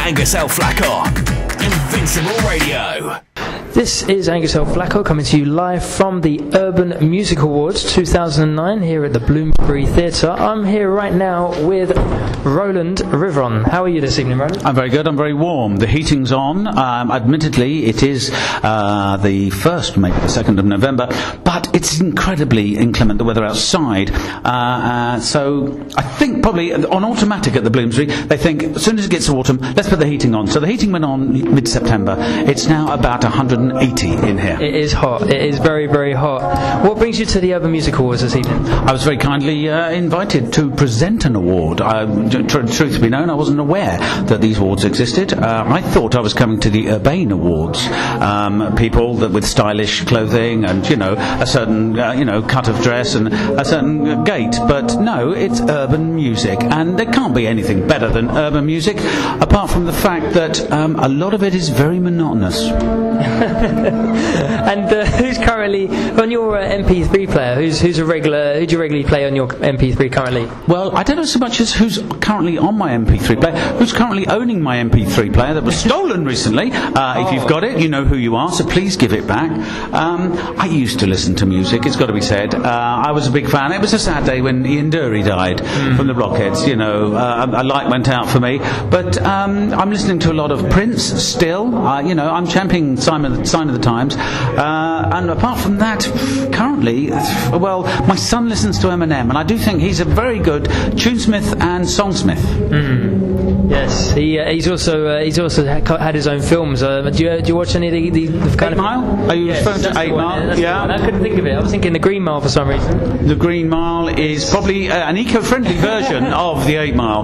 Angus El Flaco, Invincible Radio. This is Angus El Flaco coming to you live from the Urban Music Awards 2009 here at the Bloomsbury Theatre. I'm here right now with Roland Rivron. How are you this evening, Roland? I'm very good, I'm very warm. The heating's on. Admittedly, it is the 1st, maybe the 2nd of November, but it's incredibly inclement, the weather outside. So I think probably on automatic at the Bloomsbury, they think as soon as it gets to autumn, let's put the heating on. So the heating went on mid-September. It's now about 180 in here. It is hot. It is very, very hot. What brings you to the Urban Music Awards this evening? I was very kindly invited to present an award. Truth be known, I wasn't aware that these awards existed. I thought I was coming to the Urbane Awards. People that with stylish clothing and, a certain, cut of dress and a certain gait. But no, it's urban music. And there can't be anything better than urban music, apart from the fact that a lot of it is very monotonous. And who's currently on your MP3 player? Who do you regularly play on your MP3 currently? Well, I don't know so much as who's currently on my MP3 player. Who's currently owning my MP3 player that was stolen recently? If you've got it, you know who you are, so please give it back. I used to listen to music, it's got to be said. I was a big fan. It was a sad day when Ian Dury died from the Blockheads. A light went out for me. But I'm listening to a lot of Prince still. I'm championing Sign of the Times. And apart from that, currently, well, my son listens to Eminem, and I do think he's a very good tunesmith and songsmith. Yes, he's also had his own films. Do you watch any of the kind 8 Mile? Are you referring to 8 Mile? Yeah. I couldn't think of it. I was thinking the Green Mile for some reason. The Green Mile is probably an eco-friendly version of the 8 Mile.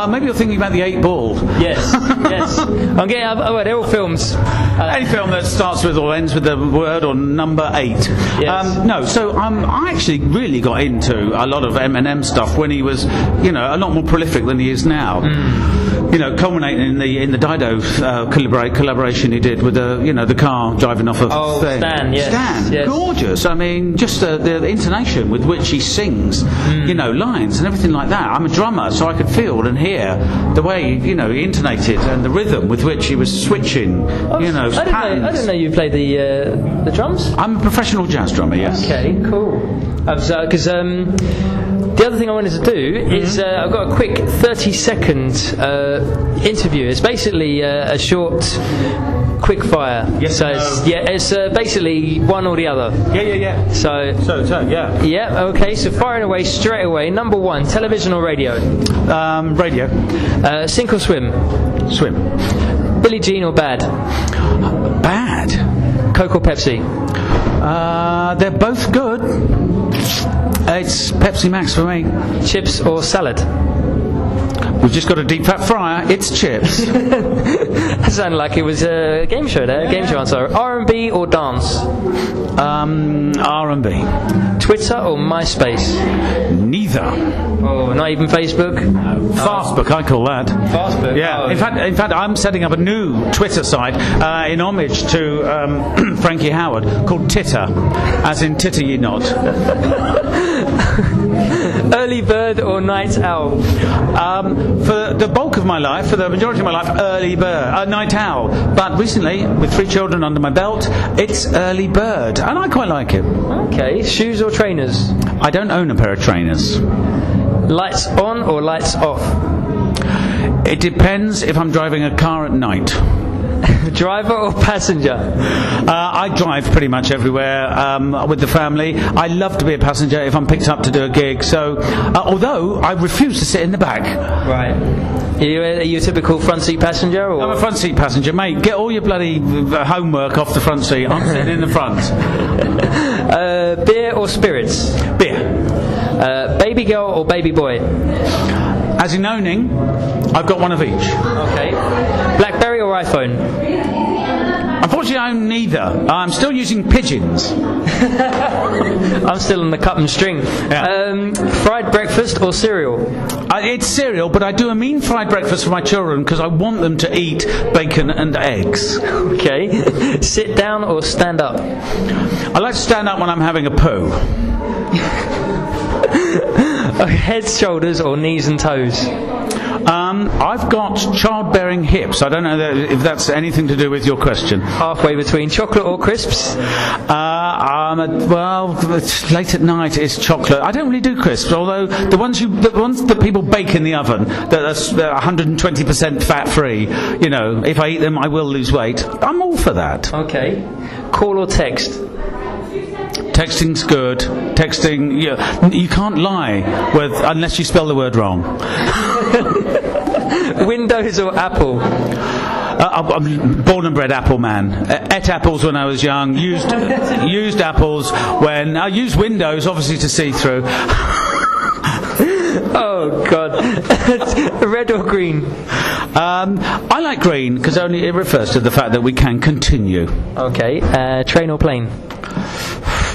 Maybe you're thinking about the 8 Ball. Yes. They're all films. Any film that starts with or ends with the word or number 8. Yes. I actually really got into a lot of Eminem stuff when he was, a lot more prolific than he is now. Culminating in the Dido collaboration he did with the car driving off of Stan. Yes. Stan, yes. Gorgeous. I mean, just the intonation with which he sings, lines and everything like that. I'm a drummer, so I could feel and hear the way he intonated and the rhythm with which he was switching. I didn't know you played the drums. I'm a professional jazz drummer. Yes. Okay, cool. Because the other thing I wanted to do is I've got a quick 30-second interview. It's basically a short quick fire. Yes. So it's basically one or the other. Yeah. So yeah. Yeah. Okay. So firing away straight away. Number 1, television or radio? Radio. Sink or swim? Swim. Billie Jean or Bad? Bad. Coke or Pepsi? They're both good. It's Pepsi Max for me. Chips or salad? We've just got a deep fat fryer. It's chips. That sounded like it was a game show there. Game show answer. R&B or dance? R&B. Twitter or MySpace? Neither. Oh, not even Facebook? Fastbook, I call that. Fastbook? Yeah. Oh. In fact, I'm setting up a new Twitter site in homage to Frankie Howard called Titter, as in titter ye not. Early bird or night owl? For the bulk of my life, for the majority of my life, early bird, night owl. But recently, with 3 children under my belt, it's early bird, and I quite like it. Okay. Shoes or trainers? I don't own a pair of trainers. Lights on or lights off? It depends if I'm driving a car at night. Driver or passenger? I drive pretty much everywhere with the family. I love to be a passenger if I'm picked up to do a gig. So, although I refuse to sit in the back. Right. Are you a typical front seat passenger? Or? I'm a front seat passenger, mate. Get all your bloody homework off the front seat. I'm sitting in the front. Beer or spirits? Beer. Baby girl or baby boy? As in owning, I've got one of each. Okay. BlackBerry or iPhone? Unfortunately, I own neither. I'm still using pigeons. I'm still on the cup and string. Yeah. Fried breakfast or cereal? It's cereal, but I do a mean fried breakfast for my children because I want them to eat bacon and eggs. Okay. Sit down or stand up? I like to stand up when I'm having a poo. Head, shoulders or knees and toes? I've got childbearing hips. I don't know if that's anything to do with your question. Halfway between chocolate or crisps? Well, it's late at night. It's chocolate. I don't really do crisps, although the ones that people bake in the oven, that's 120% fat-free. You know, if I eat them, I will lose weight. I'm all for that. Okay. Call or text? Texting's good. Texting, you can't lie unless you spell the word wrong. Windows or Apple? I'm born and bred Apple man. Ate apples when I was young. Used apples when I used Windows, obviously, to see through. Oh God! Red or green? I like green because only it refers to the fact that we can continue. Okay. Train or plane?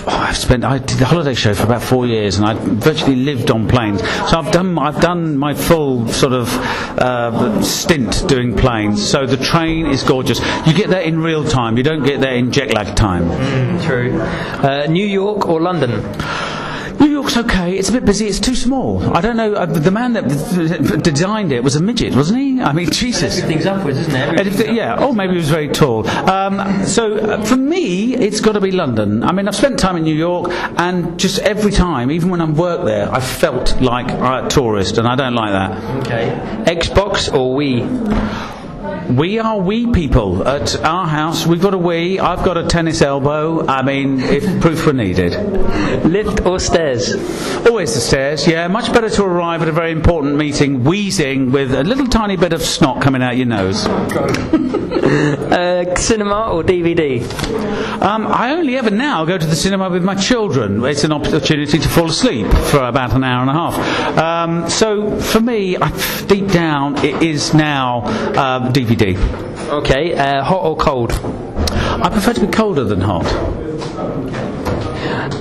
I did the holiday show for about 4 years, and I virtually lived on planes. So I've done my full sort of stint doing planes. So the train is gorgeous. You get there in real time. You don't get there in jet lag time. True. New York or London? New York's okay. It's a bit busy. It's too small. I don't know. The man that designed it was a midget, wasn't he? I mean, Jesus. Everything's upwards, isn't it? Yeah. Or maybe he was very tall. So for me, it's got to be London. I mean, I've spent time in New York, and just every time, even when I've worked there, I felt like a tourist, and I don't like that. Okay. Xbox or Wii? We are Wii people. At our house, we've got a Wii. I've got a tennis elbow. I mean, if proof were needed. Lift or stairs? Always the stairs, yeah. Much better to arrive at a very important meeting wheezing with a little tiny bit of snot coming out your nose. Cinema or DVD? I only ever now go to the cinema with my children. It's an opportunity to fall asleep for about an hour and a half. So for me, deep down, it is now DVD. Okay, hot or cold? I prefer to be colder than hot.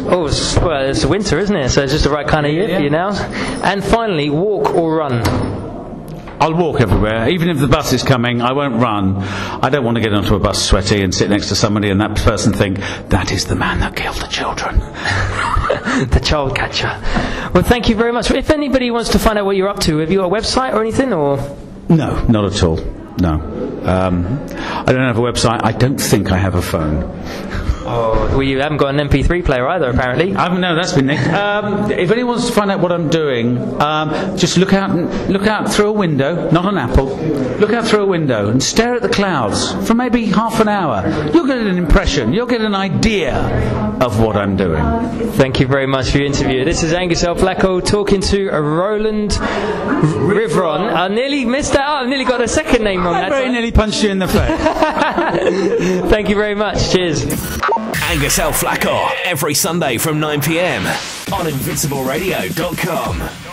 Oh, well, it's winter, isn't it? So it's just the right kind of year for you now. And finally, walk or run? I'll walk everywhere. Even if the bus is coming, I won't run. I don't want to get onto a bus sweaty and sit next to somebody and that person think, that is the man that killed the children. The child catcher. Well, thank you very much. If anybody wants to find out what you're up to, have you got a website or anything? Or No, not at all. No. I don't have a website. I don't think I have a phone. Oh, well, you haven't got an MP3 player either, apparently. No, that's been nicked. If anyone wants to find out what I'm doing, just look out through a window, not an apple. Look out through a window and stare at the clouds for maybe half an hour. You'll get an impression. You'll get an idea of what I'm doing. Thank you very much for your interview. This is Angus El Flaco talking to Roland Rivron. I nearly missed that out. I nearly got a second name wrong. I very nearly punched you in the face. Thank you very much. Cheers. Angus El Flaco, every Sunday from 9 p.m. on invincibleradio.com.